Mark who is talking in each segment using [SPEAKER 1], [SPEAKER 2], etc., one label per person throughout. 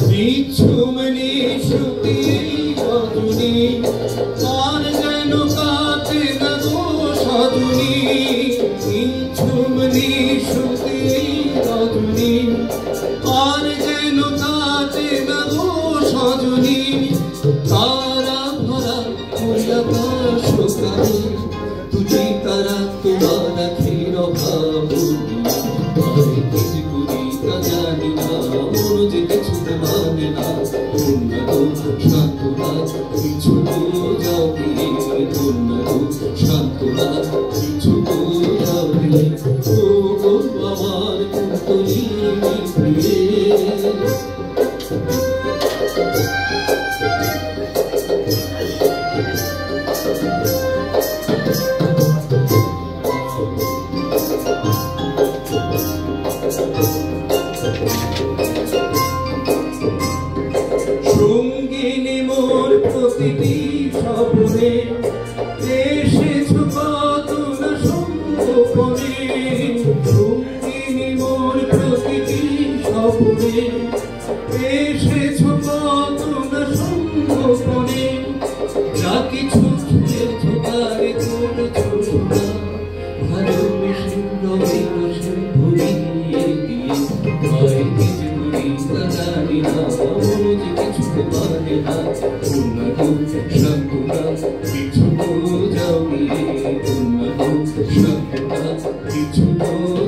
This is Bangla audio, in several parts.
[SPEAKER 1] নিঝুমনি শ্রুতি রজনী আর যেন কাটে না গো সজনী নিঝুমনি শ্রুতি রজনী আর যেন কাটে না গো সজনী তারা ভরা ফুলাকাশ কানে তুঝি তারা তোমার আখির ভাবুনি আরে কিছু করি তা জানি না মন যে কিছু মানে না পূর্ণ শান্তনা কিছু যাও দিলে পূর্ণ শান্তনা কিছু যাও দিলে ও গো আমার কুন্তলী সঙ্গিনী মোর প্রতিটি স্বপ্নে এসেছো কত না সঙ্গোপনে সঙ্গিনী মোর প্রতিটি স্বপ্নে এসেছো কত না সঙ্গোপনে যা কিছু ছুঁয়েছো তারে করেছো না ভালোবেসে রবে রসে ভরিয়ে দিয়ে ভয় নিজে করি তা জানি না যে কিছু মানে না পূর্ণ শান্তনা কিছু যাও গিয়ে পূর্ণ শান্তনা কিছু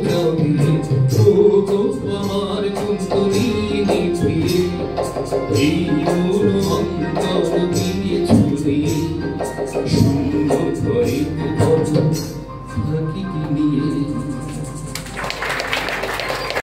[SPEAKER 1] যাও গিয়ে ও গো আমার কুন্তলী নিয়ে এই মন অন্তর দিয়ে ছুঁয়ে শূন্য ঘরে ফাঁকি নিয়ে